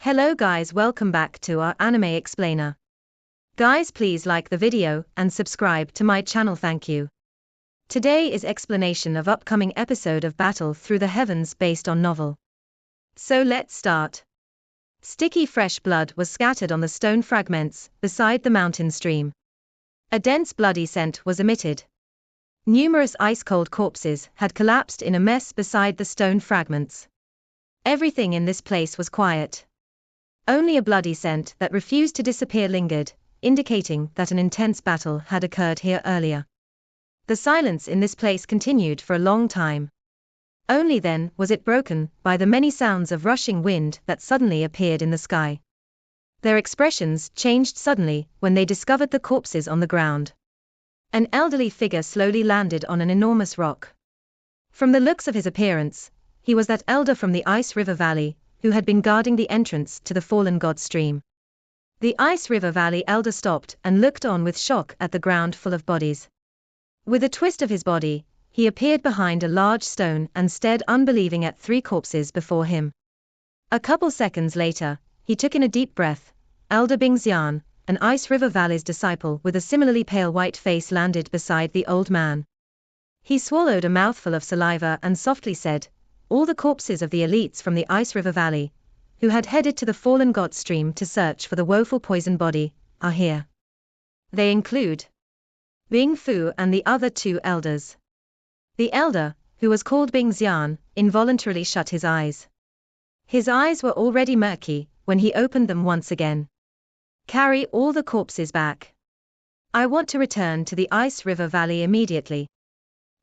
Hello guys, welcome back to our anime explainer. Guys, please like the video and subscribe to my channel, thank you. Today is explanation of upcoming episode of Battle Through the Heavens based on novel. So let's start. Sticky fresh blood was scattered on the stone fragments beside the mountain stream. A dense bloody scent was emitted. Numerous ice-cold corpses had collapsed in a mess beside the stone fragments. Everything in this place was quiet. Only a bloody scent that refused to disappear lingered, indicating that an intense battle had occurred here earlier. The silence in this place continued for a long time. Only then was it broken by the many sounds of rushing wind that suddenly appeared in the sky. Their expressions changed suddenly when they discovered the corpses on the ground. An elderly figure slowly landed on an enormous rock. From the looks of his appearance, he was that elder from the Ice River Valley, who had been guarding the entrance to the fallen god stream. The Ice River Valley elder stopped and looked on with shock at the ground full of bodies. With a twist of his body, he appeared behind a large stone and stared unbelieving at 3 corpses before him. A couple seconds later, he took in a deep breath. Elder Bing Xian, an Ice River Valley's disciple with a similarly pale white face, landed beside the old man. He swallowed a mouthful of saliva and softly said, "All the corpses of the elites from the Ice River Valley, who had headed to the fallen god stream to search for the woeful poison body, are here. They include Bing Fu and the other 2 elders." The elder, who was called Bing Xian, involuntarily shut his eyes. His eyes were already murky when he opened them once again. "Carry all the corpses back. I want to return to the Ice River Valley immediately."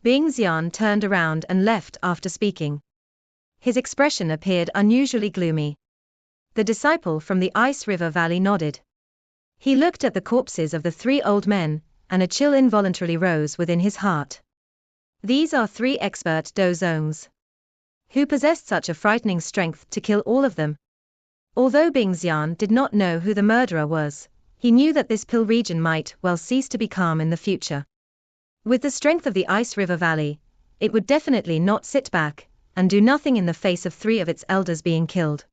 Bing Xian turned around and left after speaking. His expression appeared unusually gloomy. The disciple from the Ice River Valley nodded. He looked at the corpses of the 3 old men, and a chill involuntarily rose within his heart. These are 3 expert dozongs. Who possessed such a frightening strength to kill all of them? Although Bing Xian did not know who the murderer was, he knew that this pill region might well cease to be calm in the future. With the strength of the Ice River Valley, it would definitely not sit back and do nothing in the face of 3 of its elders being killed.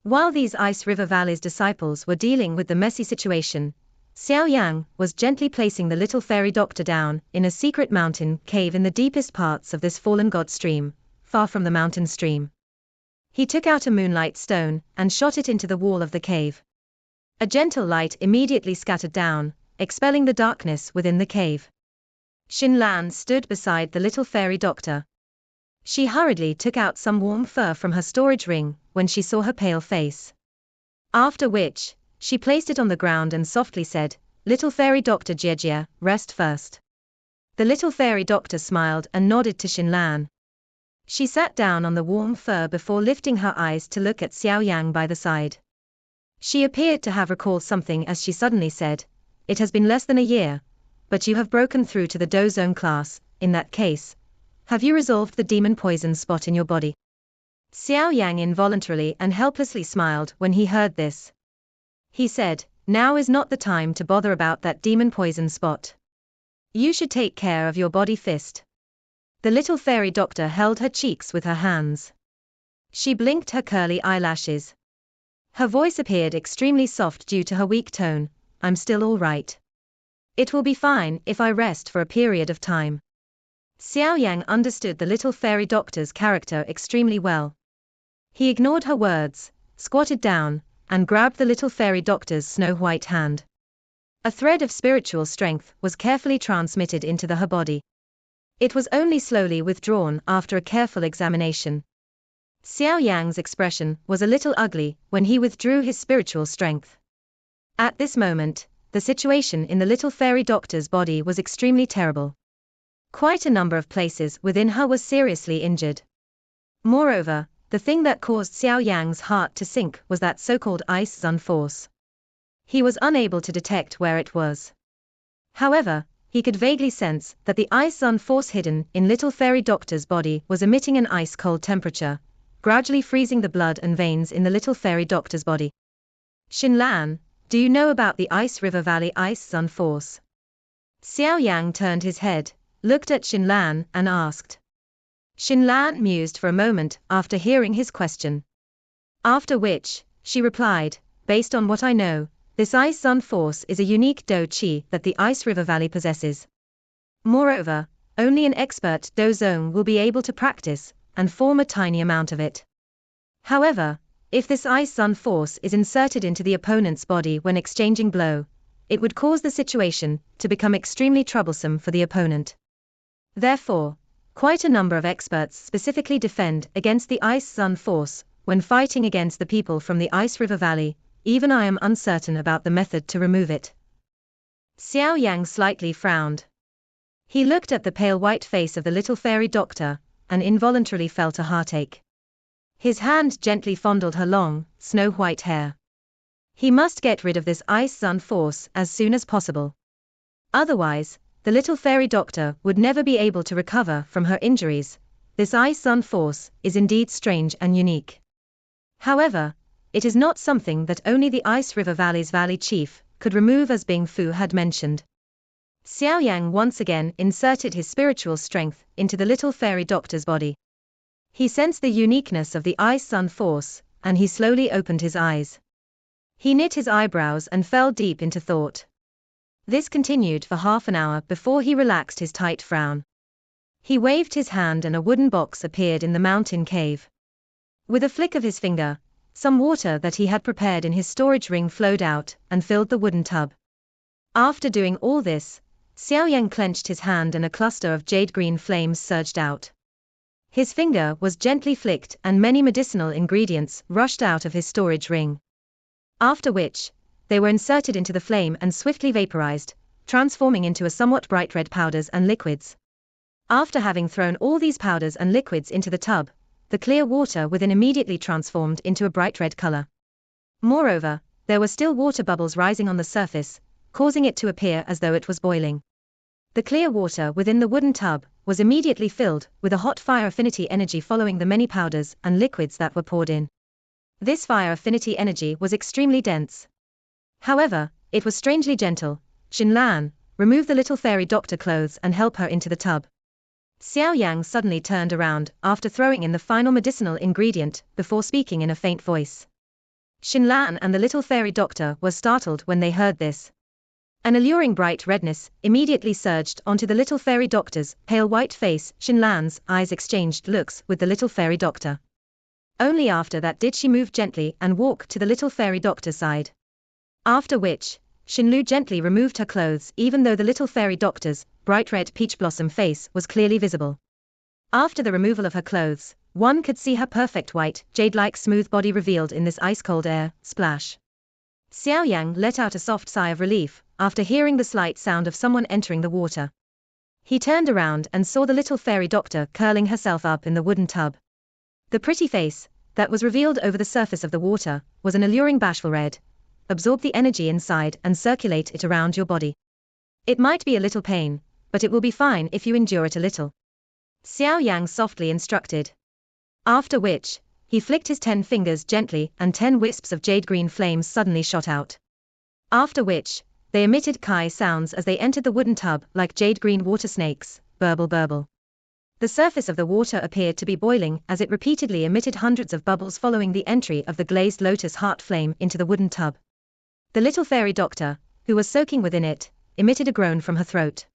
While these Ice River Valley's disciples were dealing with the messy situation, Xiao Yan was gently placing the little fairy doctor down in a secret mountain cave in the deepest parts of this fallen god stream, far from the mountain stream. He took out a moonlight stone and shot it into the wall of the cave. A gentle light immediately scattered down, expelling the darkness within the cave. Xin Lan stood beside the little fairy doctor. She hurriedly took out some warm fur from her storage ring when she saw her pale face. After which, she placed it on the ground and softly said, "Little fairy doctor Jiejia, rest first." The little fairy doctor smiled and nodded to Xin Lan. She sat down on the warm fur before lifting her eyes to look at Xiao Yang by the side. She appeared to have recalled something as she suddenly said, "It has been less than a year, but you have broken through to the dozone class. In that case, have you resolved the demon poison spot in your body?" Xiao Yang involuntarily and helplessly smiled when he heard this. He said, "Now is not the time to bother about that demon poison spot. You should take care of your body fist." The little fairy doctor held her cheeks with her hands. She blinked her curly eyelashes. Her voice appeared extremely soft due to her weak tone. "I'm still all right. It will be fine if I rest for a period of time." Xiao Yang understood the little fairy doctor's character extremely well. He ignored her words, squatted down, and grabbed the little fairy doctor's snow-white hand. A thread of spiritual strength was carefully transmitted into her body. It was only slowly withdrawn after a careful examination. Xiao Yang's expression was a little ugly when he withdrew his spiritual strength. At this moment, the situation in the little fairy doctor's body was extremely terrible. Quite a number of places within her was seriously injured. Moreover, the thing that caused Xiao Yang's heart to sink was that so-called Ice Sun force. He was unable to detect where it was. However, he could vaguely sense that the Ice Sun force hidden in little fairy doctor's body was emitting an ice-cold temperature, gradually freezing the blood and veins in the little fairy doctor's body. "Xin Lan, do you know about the Ice River Valley Ice Sun force?" Xiao Yang turned his head, looked at Xin Lan and asked. Xin Lan mused for a moment after hearing his question. After which, she replied, based on what I know, this ice sun force is a unique Do Chi that the ice river valley possesses. Moreover, only an expert Do Zone will be able to practice and form a tiny amount of it. However, if this ice sun force is inserted into the opponent's body when exchanging blow, it would cause the situation to become extremely troublesome for the opponent. Therefore, quite a number of experts specifically defend against the ice sun force when fighting against the people from the ice river valley. Even I am uncertain about the method to remove it. Xiao Yan slightly frowned. He looked at the pale white face of the little fairy doctor, and involuntarily felt a heartache. His hand gently fondled her long, snow-white hair. He must get rid of this ice sun force as soon as possible. Otherwise, the little fairy doctor would never be able to recover from her injuries. This ice sun force is indeed strange and unique. However, it is not something that only the Ice River Valley's Valley Chief could remove, as Bing Fu had mentioned. Xiao Yang once again inserted his spiritual strength into the little fairy doctor's body. He sensed the uniqueness of the ice sun force, and he slowly opened his eyes. He knit his eyebrows and fell deep into thought. This continued for half an hour before he relaxed his tight frown. He waved his hand and a wooden box appeared in the mountain cave. With a flick of his finger, some water that he had prepared in his storage ring flowed out and filled the wooden tub. After doing all this, Xiao Yan clenched his hand and a cluster of jade-green flames surged out. His finger was gently flicked and many medicinal ingredients rushed out of his storage ring. After which, they were inserted into the flame and swiftly vaporized, transforming into a somewhat bright red powders and liquids. After having thrown all these powders and liquids into the tub, the clear water within immediately transformed into a bright red color. Moreover, there were still water bubbles rising on the surface, causing it to appear as though it was boiling. The clear water within the wooden tub was immediately filled with a hot fire affinity energy following the many powders and liquids that were poured in. This fire affinity energy was extremely dense. However, it was strangely gentle. Xinlan, remove the little fairy doctor clothes and help her into the tub. Xiao Yang suddenly turned around after throwing in the final medicinal ingredient before speaking in a faint voice. Xinlan and the little fairy doctor were startled when they heard this. An alluring bright redness immediately surged onto the little fairy doctor's pale white face. Xinlan's eyes exchanged looks with the little fairy doctor. Only after that did she move gently and walk to the little fairy doctor's side. After which, Xinlu gently removed her clothes even though the little fairy doctor's bright red peach blossom face was clearly visible. After the removal of her clothes, one could see her perfect white, jade-like smooth body revealed in this ice-cold air splash. Xiao Yang let out a soft sigh of relief after hearing the slight sound of someone entering the water. He turned around and saw the little fairy doctor curling herself up in the wooden tub. The pretty face that was revealed over the surface of the water was an alluring bashful red. Absorb the energy inside and circulate it around your body. It might be a little pain, but it will be fine if you endure it a little. Xiao Yang softly instructed. After which, he flicked his 10 fingers gently and 10 wisps of jade-green flames suddenly shot out. After which, they emitted kai sounds as they entered the wooden tub like jade-green water snakes, burble burble. The surface of the water appeared to be boiling as it repeatedly emitted hundreds of bubbles following the entry of the glazed lotus heart flame into the wooden tub. The little fairy doctor, who was soaking within it, emitted a groan from her throat.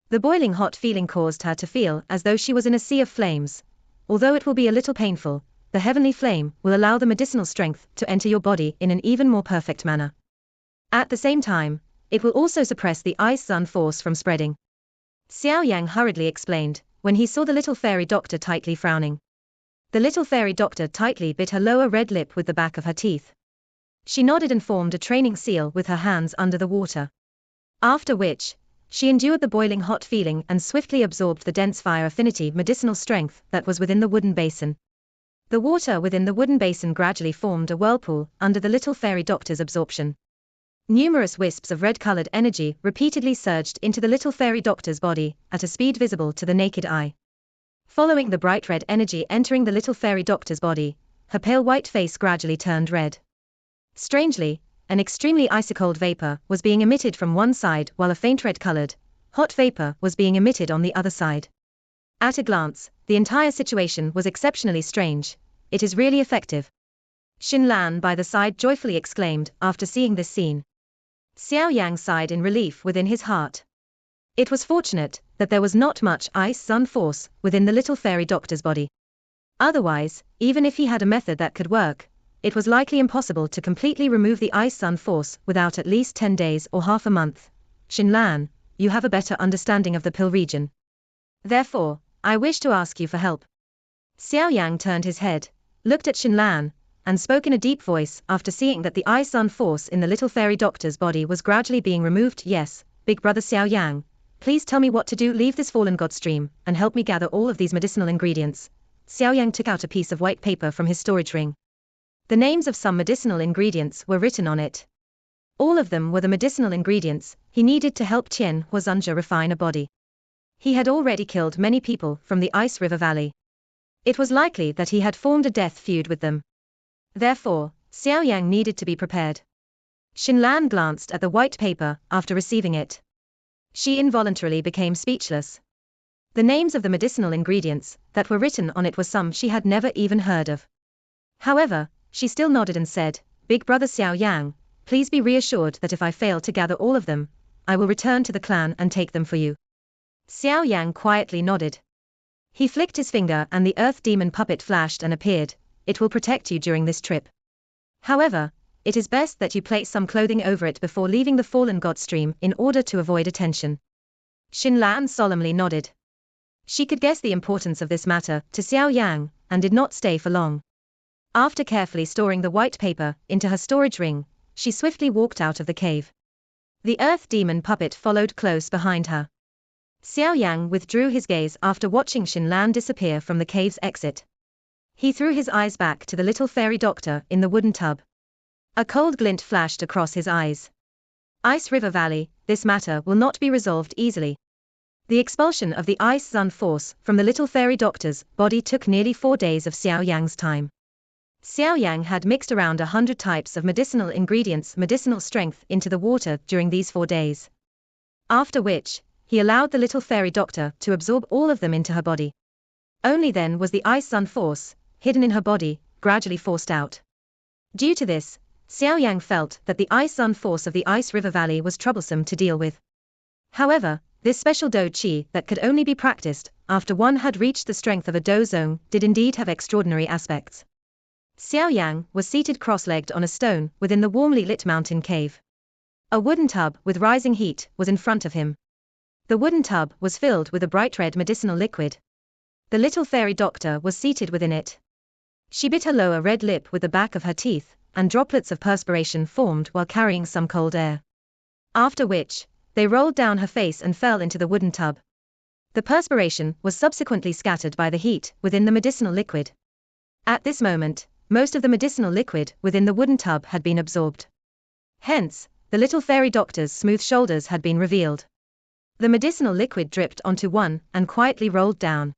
The boiling hot feeling caused her to feel as though she was in a sea of flames. Although it will be a little painful, the heavenly flame will allow the medicinal strength to enter your body in an even more perfect manner. At the same time, it will also suppress the ice sun force from spreading. Xiao Yang hurriedly explained, when he saw the little fairy doctor tightly frowning. The little fairy doctor tightly bit her lower red lip with the back of her teeth. She nodded and formed a training seal with her hands under the water. After which, she endured the boiling hot feeling and swiftly absorbed the dense fire affinity medicinal strength that was within the wooden basin. The water within the wooden basin gradually formed a whirlpool under the little fairy doctor's absorption. Numerous wisps of red-colored energy repeatedly surged into the little fairy doctor's body at a speed visible to the naked eye. Following the bright red energy entering the little fairy doctor's body, her pale white face gradually turned red. Strangely, an extremely icy-cold vapor was being emitted from one side while a faint red-colored, hot vapor was being emitted on the other side. At a glance, the entire situation was exceptionally strange. It is really effective. Xin Lan by the side joyfully exclaimed after seeing this scene. Xiao Yang sighed in relief within his heart. It was fortunate that there was not much ice-sun force within the little fairy doctor's body. Otherwise, even if he had a method that could work, it was likely impossible to completely remove the ice-sun force without at least 10 days or half a month. Xin Lan, you have a better understanding of the pill region. Therefore, I wish to ask you for help. Xiao Yang turned his head, looked at Xin Lan, and spoke in a deep voice after seeing that the ice-sun force in the little fairy doctor's body was gradually being removed. Yes, big brother Xiao Yang, please tell me what to do. Leave this fallen god stream, and help me gather all of these medicinal ingredients. Xiao Yang took out a piece of white paper from his storage ring. The names of some medicinal ingredients were written on it. All of them were the medicinal ingredients he needed to help Tian Huazunja refine a body. He had already killed many people from the Ice River Valley. It was likely that he had formed a death feud with them. Therefore, Xiao Yang needed to be prepared. Xin Lan glanced at the white paper after receiving it. She involuntarily became speechless. The names of the medicinal ingredients that were written on it were some she had never even heard of. However, she still nodded and said, Big brother Xiao Yang, please be reassured that if I fail to gather all of them, I will return to the clan and take them for you. Xiao Yang quietly nodded. He flicked his finger and the earth demon puppet flashed and appeared. It will protect you during this trip. However, it is best that you place some clothing over it before leaving the fallen god stream in order to avoid attention. Xin Lan solemnly nodded. She could guess the importance of this matter to Xiao Yang, and did not stay for long. After carefully storing the white paper into her storage ring, she swiftly walked out of the cave. The earth demon puppet followed close behind her. Xiao Yang withdrew his gaze after watching Xin Lan disappear from the cave's exit. He threw his eyes back to the little fairy doctor in the wooden tub. A cold glint flashed across his eyes. Ice River Valley, this matter will not be resolved easily. The expulsion of the ice-sun force from the little fairy doctor's body took nearly 4 days of Xiao Yang's time. Xiao Yang had mixed around 100 types of medicinal ingredients, medicinal strength into the water during these 4 days. After which, he allowed the little fairy doctor to absorb all of them into her body. Only then was the ice-sun force, hidden in her body, gradually forced out. Due to this, Xiao Yang felt that the ice-sun force of the Ice River Valley was troublesome to deal with. However, this special Do Chi that could only be practiced after one had reached the strength of a Do Zone did indeed have extraordinary aspects. Xiao Yang was seated cross-legged on a stone within the warmly lit mountain cave. A wooden tub with rising heat was in front of him. The wooden tub was filled with a bright red medicinal liquid. The little fairy doctor was seated within it. She bit her lower red lip with the back of her teeth, and droplets of perspiration formed while carrying some cold air. After which, they rolled down her face and fell into the wooden tub. The perspiration was subsequently scattered by the heat within the medicinal liquid. At this moment, most of the medicinal liquid within the wooden tub had been absorbed. Hence, the little fairy doctor's smooth shoulders had been revealed. The medicinal liquid dripped onto one and quietly rolled down.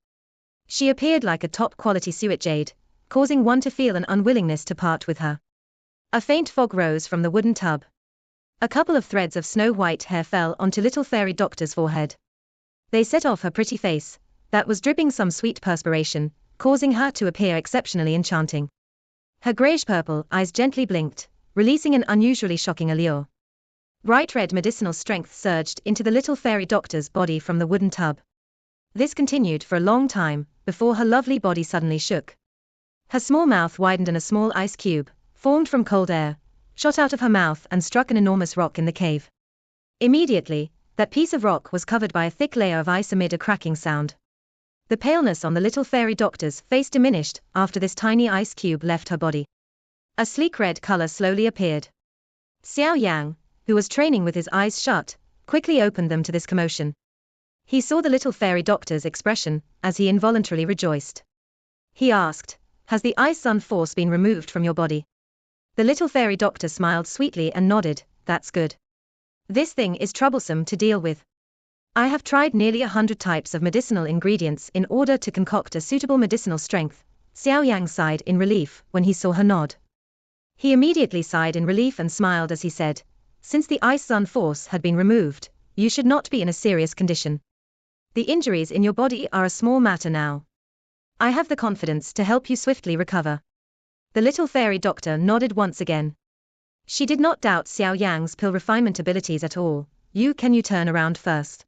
She appeared like a top-quality suet jade, causing one to feel an unwillingness to part with her. A faint fog rose from the wooden tub. A couple of threads of snow-white hair fell onto little fairy doctor's forehead. They set off her pretty face, that was dripping some sweet perspiration, causing her to appear exceptionally enchanting. Her grayish-purple eyes gently blinked, releasing an unusually shocking allure. Bright red medicinal strength surged into the little fairy doctor's body from the wooden tub. This continued for a long time, before her lovely body suddenly shook. Her small mouth widened and a small ice cube, formed from cold air, shot out of her mouth and struck an enormous rock in the cave. Immediately, that piece of rock was covered by a thick layer of ice amid a cracking sound. The paleness on the little fairy doctor's face diminished after this tiny ice cube left her body. A sleek red color slowly appeared. Xiao Yang, who was training with his eyes shut, quickly opened them to this commotion. He saw the little fairy doctor's expression as he involuntarily rejoiced. He asked, "Has the ice-sun force been removed from your body?" The little fairy doctor smiled sweetly and nodded, "That's good. This thing is troublesome to deal with. I have tried nearly 100 types of medicinal ingredients in order to concoct a suitable medicinal strength." Xiao Yang sighed in relief when he saw her nod. He immediately sighed in relief and smiled as he said, "Since the ice-sun force had been removed, you should not be in a serious condition. The injuries in your body are a small matter now. I have the confidence to help you swiftly recover." The little fairy doctor nodded once again. She did not doubt Xiao Yang's pill refinement abilities at all. Can you turn around first?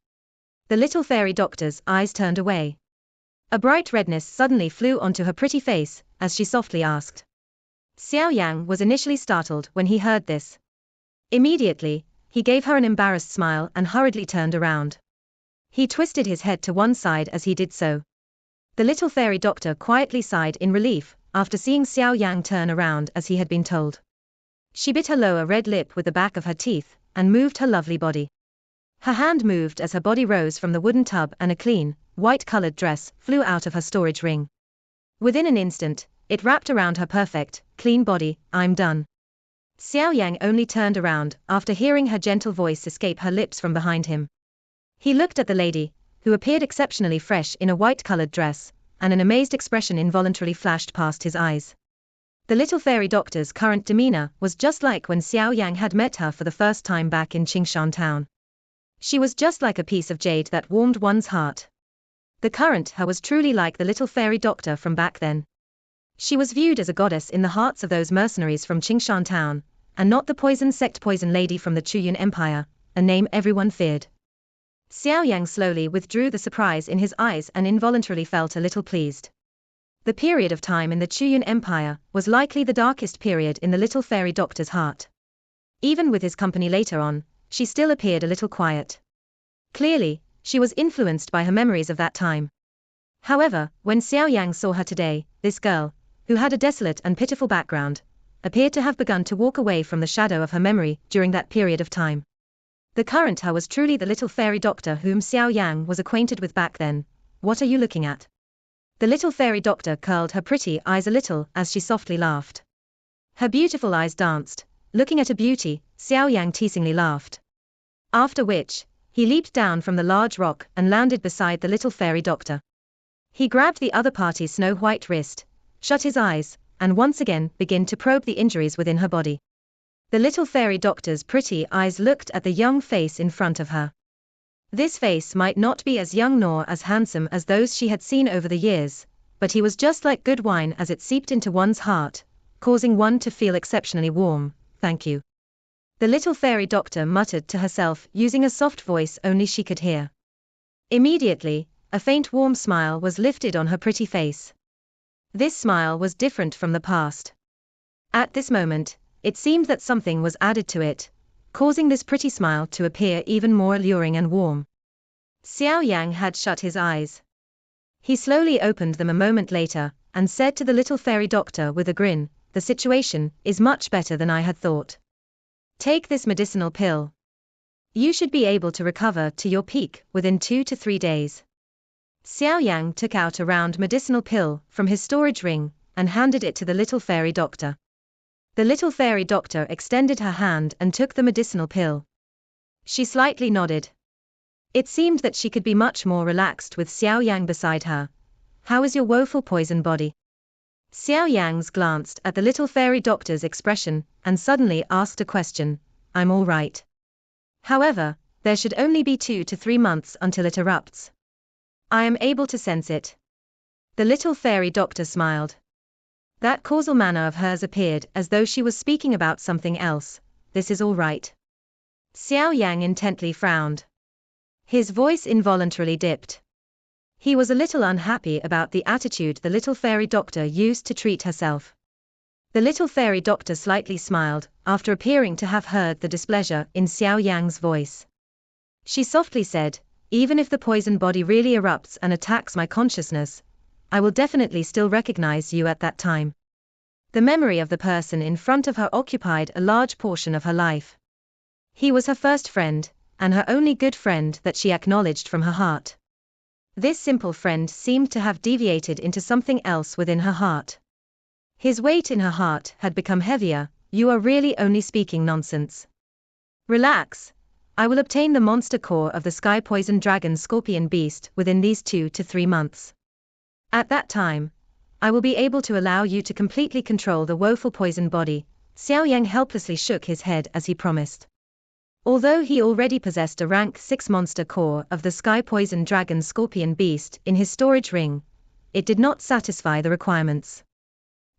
The little fairy doctor's eyes turned away. A bright redness suddenly flew onto her pretty face, as she softly asked. Xiao Yang was initially startled when he heard this. Immediately, he gave her an embarrassed smile and hurriedly turned around. He twisted his head to one side as he did so. The little fairy doctor quietly sighed in relief, after seeing Xiao Yang turn around as he had been told. She bit her lower red lip with the back of her teeth, and moved her lovely body. Her hand moved as her body rose from the wooden tub and a clean, white-colored dress flew out of her storage ring. Within an instant, it wrapped around her perfect, clean body. I'm done. Xiao Yang only turned around after hearing her gentle voice escape her lips from behind him. He looked at the lady, who appeared exceptionally fresh in a white-colored dress, and an amazed expression involuntarily flashed past his eyes. The little fairy doctor's current demeanor was just like when Xiao Yang had met her for the first time back in Qingshan town. She was just like a piece of jade that warmed one's heart. The current her was truly like the little fairy doctor from back then. She was viewed as a goddess in the hearts of those mercenaries from Qingshan town, and not the poison sect poison lady from the Chuyun Empire, a name everyone feared. Xiao Yang slowly withdrew the surprise in his eyes and involuntarily felt a little pleased. The period of time in the Chuyun Empire was likely the darkest period in the little fairy doctor's heart. Even with his company later on, she still appeared a little quiet. Clearly, she was influenced by her memories of that time. However, when Xiao Yang saw her today, this girl, who had a desolate and pitiful background, appeared to have begun to walk away from the shadow of her memory during that period of time. The current her was truly the little fairy doctor whom Xiao Yang was acquainted with back then. What are you looking at? The little fairy doctor curled her pretty eyes a little as she softly laughed. Her beautiful eyes danced. Looking at a beauty, Xiao Yang teasingly laughed. After which, he leaped down from the large rock and landed beside the little fairy doctor. He grabbed the other party's snow-white wrist, shut his eyes, and once again began to probe the injuries within her body. The little fairy doctor's pretty eyes looked at the young face in front of her. This face might not be as young nor as handsome as those she had seen over the years, but he was just like good wine as it seeped into one's heart, causing one to feel exceptionally warm. Thank you. The little fairy doctor muttered to herself using a soft voice only she could hear. Immediately, a faint warm smile was lifted on her pretty face. This smile was different from the past. At this moment, it seemed that something was added to it, causing this pretty smile to appear even more alluring and warm. Xiao Yang had shut his eyes. He slowly opened them a moment later, and said to the little fairy doctor with a grin, "The situation is much better than I had thought. Take this medicinal pill. You should be able to recover to your peak within 2 to 3 days." Xiao Yang took out a round medicinal pill from his storage ring, and handed it to the little fairy doctor. The little fairy doctor extended her hand and took the medicinal pill. She slightly nodded. It seemed that she could be much more relaxed with Xiao Yang beside her. "How is your woeful poison body?" Xiao Yang glanced at the little fairy doctor's expression, and suddenly asked a question. "I'm all right. However, there should only be 2 to 3 months until it erupts. I am able to sense it." The little fairy doctor smiled. That causal manner of hers appeared as though she was speaking about something else. "This is all right." Xiao Yang intently frowned. His voice involuntarily dipped. He was a little unhappy about the attitude the little fairy doctor used to treat herself. The little fairy doctor slightly smiled, after appearing to have heard the displeasure in Xiao Yang's voice. She softly said, "Even if the poison body really erupts and attacks my consciousness, I will definitely still recognize you at that time." The memory of the person in front of her occupied a large portion of her life. He was her first friend, and her only good friend that she acknowledged from her heart. This simple friend seemed to have deviated into something else within her heart. His weight in her heart had become heavier. "You are really only speaking nonsense. Relax. I will obtain the monster core of the sky poison dragon scorpion beast within these 2 to 3 months. At that time, I will be able to allow you to completely control the woeful poison body." Xiao Yang helplessly shook his head as he promised. Although he already possessed a rank 6 monster core of the sky poison dragon scorpion beast in his storage ring, it did not satisfy the requirements.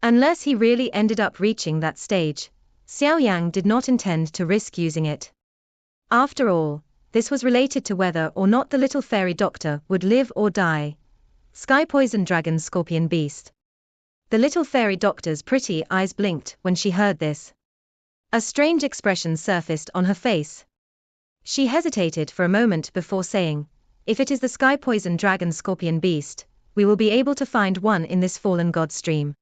Unless he really ended up reaching that stage, Xiao Yang did not intend to risk using it. After all, this was related to whether or not the little fairy doctor would live or die. Sky poison dragon scorpion beast. The little fairy doctor's pretty eyes blinked when she heard this. A strange expression surfaced on her face. She hesitated for a moment before saying, "If it is the sky poison dragon scorpion beast, we will be able to find one in this fallen god stream."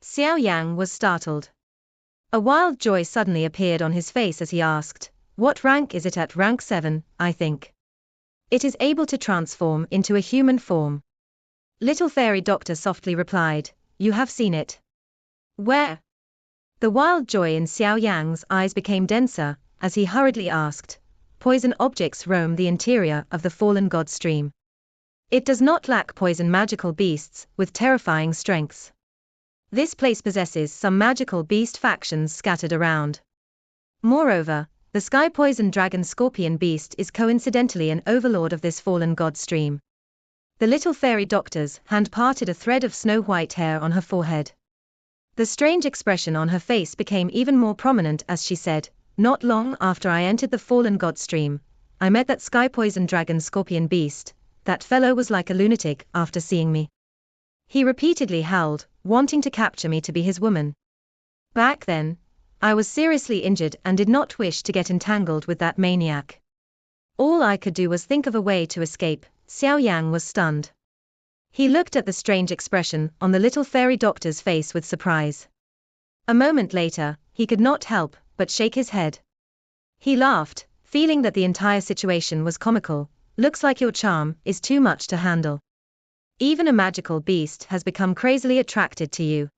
Xiao Yang was startled. A wild joy suddenly appeared on his face as he asked, "What rank is it at?" "Rank 7, I think. It is able to transform into a human form." Little fairy doctor softly replied, "You have seen it." "Where?" The wild joy in Xiao Yang's eyes became denser, as he hurriedly asked, "Poison objects roam the interior of the fallen god stream. It does not lack poison magical beasts with terrifying strengths. This place possesses some magical beast factions scattered around. Moreover, the sky poison dragon scorpion beast is coincidentally an overlord of this fallen god stream." The little fairy doctor's hand parted a thread of snow-white hair on her forehead. The strange expression on her face became even more prominent as she said, "Not long after I entered the fallen god stream, I met that sky poison dragon scorpion beast. That fellow was like a lunatic after seeing me. He repeatedly howled, wanting to capture me to be his woman. Back then, I was seriously injured and did not wish to get entangled with that maniac. All I could do was think of a way to escape." Xiao Yang was stunned. He looked at the strange expression on the little fairy doctor's face with surprise. A moment later, he could not help but shake his head. He laughed, feeling that the entire situation was comical. "Looks like your charm is too much to handle. Even a magical beast has become crazily attracted to you.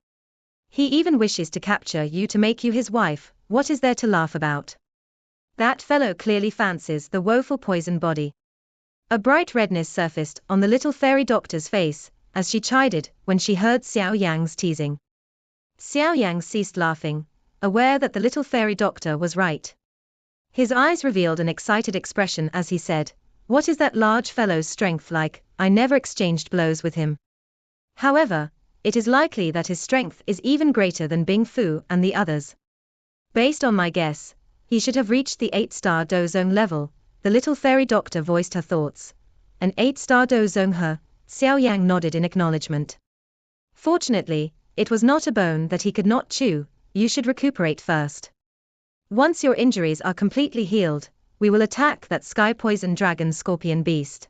He even wishes to capture you to make you his wife. What is there to laugh about? That fellow clearly fancies the woeful poison body." A bright redness surfaced on the little fairy doctor's face, as she chided when she heard Xiao Yang's teasing. Xiao Yang ceased laughing, aware that the little fairy doctor was right. His eyes revealed an excited expression as he said, "What is that large fellow's strength like? I never exchanged blows with him. However, it is likely that his strength is even greater than Bing Fu and the others. Based on my guess, he should have reached the 8-star Dozong level." The little fairy doctor voiced her thoughts. "An 8-star Dozong her?" Xiao Yang nodded in acknowledgement. "Fortunately, it was not a bone that he could not chew. You should recuperate first. Once your injuries are completely healed, we will attack that sky poison dragon scorpion beast.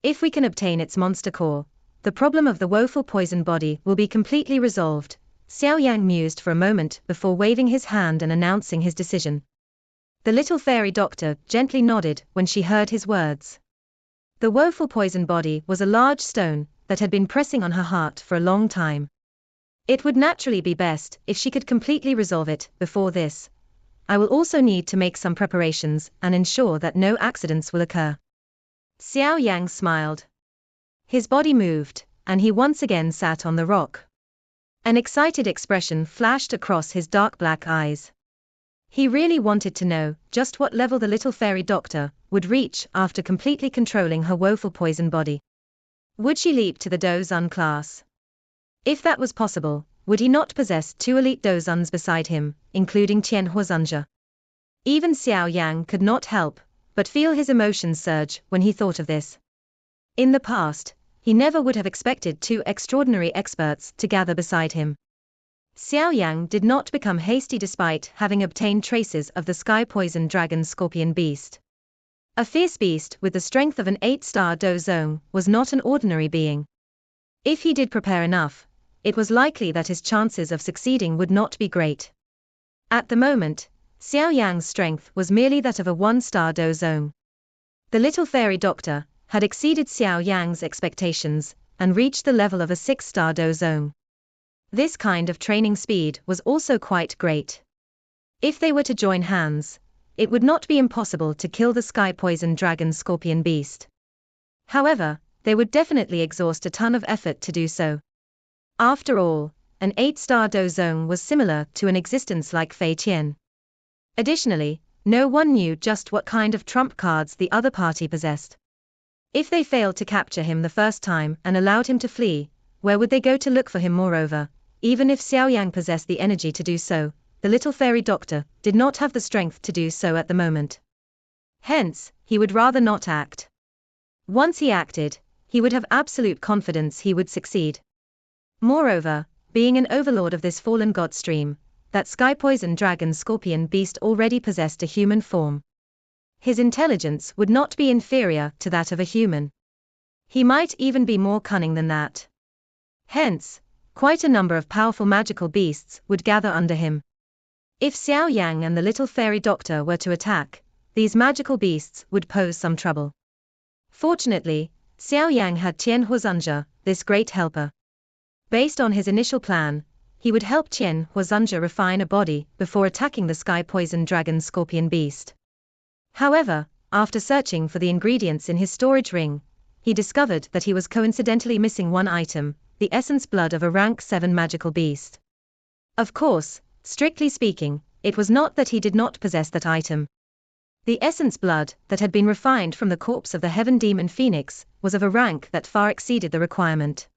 If we can obtain its monster core, the problem of the woeful poison body will be completely resolved." Xiao Yang mused for a moment before waving his hand and announcing his decision. The little fairy doctor gently nodded when she heard his words. The woeful poison body was a large stone that had been pressing on her heart for a long time. It would naturally be best if she could completely resolve it before this. "I will also need to make some preparations and ensure that no accidents will occur." Xiao Yang smiled. His body moved, and he once again sat on the rock. An excited expression flashed across his dark black eyes. He really wanted to know just what level the little fairy doctor would reach after completely controlling her woeful poison body. Would she leap to the Dozun class? If that was possible, would he not possess 2 elite Dozuns beside him, including Tian Huozunja? Even Xiao Yang could not help but feel his emotions surge when he thought of this. In the past, he never would have expected 2 extraordinary experts to gather beside him. Xiao Yang did not become hasty despite having obtained traces of the sky poison dragon scorpion beast. A fierce beast with the strength of an 8-star Dozong was not an ordinary being. If he did prepare enough, it was likely that his chances of succeeding would not be great. At the moment, Xiao Yang's strength was merely that of a 1-star Dozong. The little fairy doctor had exceeded Xiao Yang's expectations and reached the level of a 6-star Dozong. This kind of training speed was also quite great. If they were to join hands, it would not be impossible to kill the sky poison dragon scorpion beast. However, they would definitely exhaust a ton of effort to do so. After all, an 8-star Dozong was similar to an existence like Fei Tian. Additionally, no one knew just what kind of trump cards the other party possessed. If they failed to capture him the first time and allowed him to flee, where would they go to look for him? Moreover, even if Xiao Yang possessed the energy to do so, the little fairy doctor did not have the strength to do so at the moment. Hence, he would rather not act. Once he acted, he would have absolute confidence he would succeed. Moreover, being an overlord of this fallen god stream, that sky poison dragon scorpion beast already possessed a human form. His intelligence would not be inferior to that of a human. He might even be more cunning than that. Hence, quite a number of powerful magical beasts would gather under him. If Xiao Yang and the little fairy doctor were to attack, these magical beasts would pose some trouble. Fortunately, Xiao Yang had Tian Huizhenjie, this great helper. Based on his initial plan, he would help Tian Huizhenjie refine a body before attacking the sky poison dragon scorpion beast. However, after searching for the ingredients in his storage ring, he discovered that he was coincidentally missing one item, the essence blood of a rank 7 magical beast. Of course, strictly speaking, it was not that he did not possess that item. The essence blood that had been refined from the corpse of the heaven demon Phoenix was of a rank that far exceeded the requirement.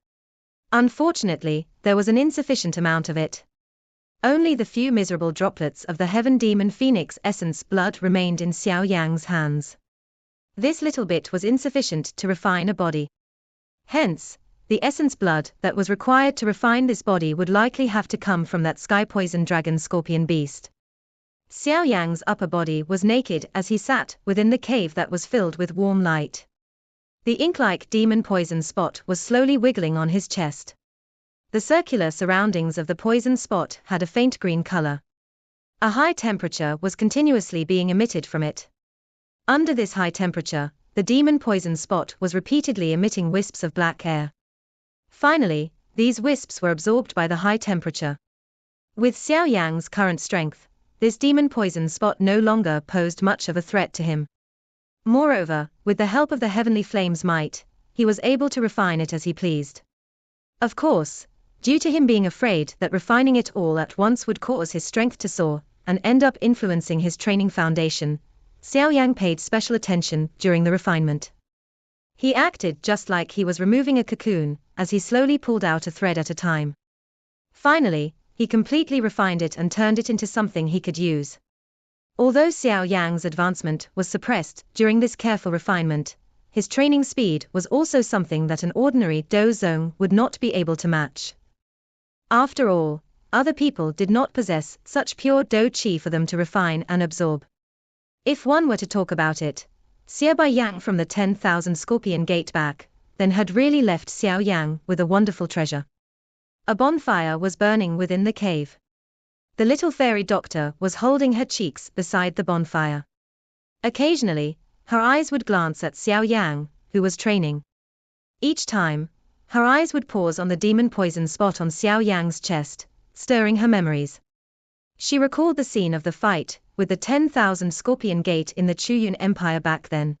Unfortunately, there was an insufficient amount of it. Only the few miserable droplets of the heaven demon Phoenix essence blood remained in Xiao Yang's hands. This little bit was insufficient to refine a body. Hence, the essence blood that was required to refine this body would likely have to come from that sky poison dragon scorpion beast. Xiao Yang's upper body was naked as he sat within the cave that was filled with warm light. The ink-like demon poison spot was slowly wiggling on his chest. The circular surroundings of the poison spot had a faint green color. A high temperature was continuously being emitted from it. Under this high temperature, the demon poison spot was repeatedly emitting wisps of black air. Finally, these wisps were absorbed by the high temperature. With Xiao Yang's current strength, this demon poison spot no longer posed much of a threat to him. Moreover, with the help of the heavenly flame's might, he was able to refine it as he pleased. Of course, due to him being afraid that refining it all at once would cause his strength to soar, and end up influencing his training foundation, Xiao Yang paid special attention during the refinement. He acted just like he was removing a cocoon, as he slowly pulled out a thread at a time. Finally, he completely refined it and turned it into something he could use. Although Xiao Yang's advancement was suppressed during this careful refinement, his training speed was also something that an ordinary Do Zong would not be able to match. After all, other people did not possess such pure Do Qi for them to refine and absorb. If one were to talk about it, Xiaobai Yang from the 10,000 Scorpion Gate back, then had really left Xiao Yang with a wonderful treasure. A bonfire was burning within the cave. The little fairy doctor was holding her cheeks beside the bonfire. Occasionally, her eyes would glance at Xiao Yang, who was training. Each time, her eyes would pause on the demon poison spot on Xiao Yang's chest, stirring her memories. She recalled the scene of the fight with the 10,000 Scorpion Gate in the Chuyun Empire back then.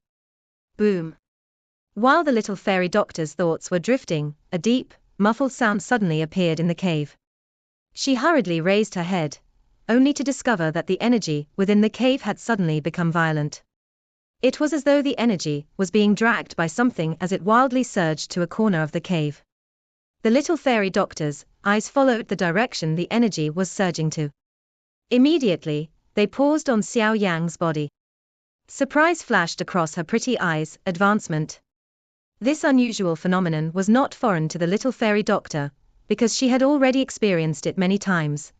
Boom! While the little fairy doctor's thoughts were drifting, a deep, muffled sound suddenly appeared in the cave. She hurriedly raised her head, only to discover that the energy within the cave had suddenly become violent. It was as though the energy was being dragged by something as it wildly surged to a corner of the cave. The little fairy doctor's eyes followed the direction the energy was surging to. Immediately, they paused on Xiao Yang's body. Surprise flashed across her pretty eyes. Advancement. This unusual phenomenon was not foreign to the little fairy doctor, because she had already experienced it many times.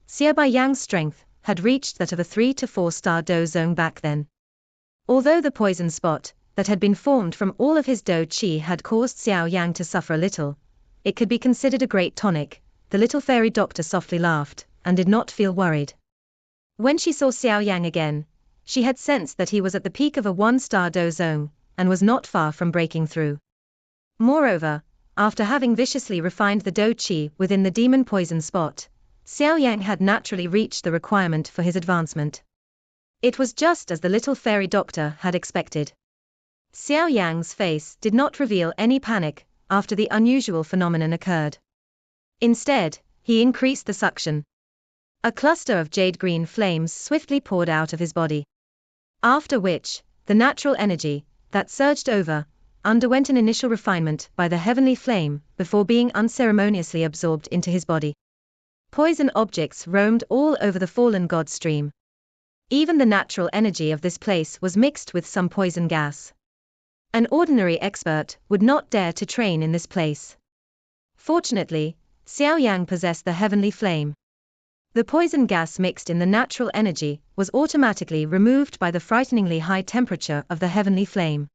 Xiaobai Yang's strength had reached that of a 3 to 4 star Do Zong back then. Although the poison spot that had been formed from all of his Do Qi had caused Xiao Yang to suffer a little, it could be considered a great tonic. The little fairy doctor softly laughed, and did not feel worried. When she saw Xiao Yang again, she had sensed that he was at the peak of a 1-star Do Zong, and was not far from breaking through. Moreover, after having viciously refined the Do Qi within the demon poison spot, Xiao Yang had naturally reached the requirement for his advancement. It was just as the little fairy doctor had expected. Xiao Yang's face did not reveal any panic after the unusual phenomenon occurred. Instead, he increased the suction. A cluster of jade-green flames swiftly poured out of his body. After which, the natural energy that surged over underwent an initial refinement by the heavenly flame before being unceremoniously absorbed into his body. Poison objects roamed all over the fallen god stream. Even the natural energy of this place was mixed with some poison gas. An ordinary expert would not dare to train in this place. Fortunately, Xiao Yan possessed the heavenly flame. The poison gas mixed in the natural energy was automatically removed by the frighteningly high temperature of the heavenly flame.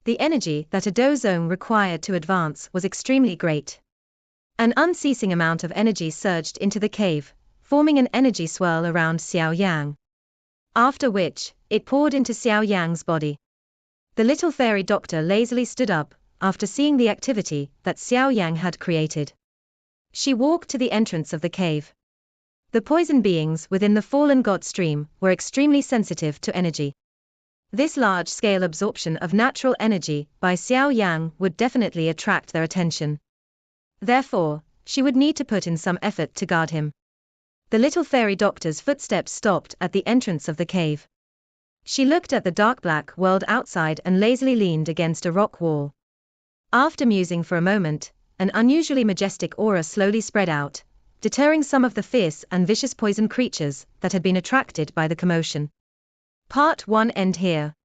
The energy that a dozone required to advance was extremely great. An unceasing amount of energy surged into the cave, forming an energy swirl around Xiao Yang. After which, it poured into Xiao Yang's body. The little fairy doctor lazily stood up, after seeing the activity that Xiao Yang had created. She walked to the entrance of the cave. The poison beings within the fallen god stream were extremely sensitive to energy. This large-scale absorption of natural energy by Xiao Yang would definitely attract their attention. Therefore, she would need to put in some effort to guard him. The little fairy doctor's footsteps stopped at the entrance of the cave. She looked at the dark black world outside and lazily leaned against a rock wall. After musing for a moment, an unusually majestic aura slowly spread out, deterring some of the fierce and vicious poison creatures that had been attracted by the commotion. Part 1 end here.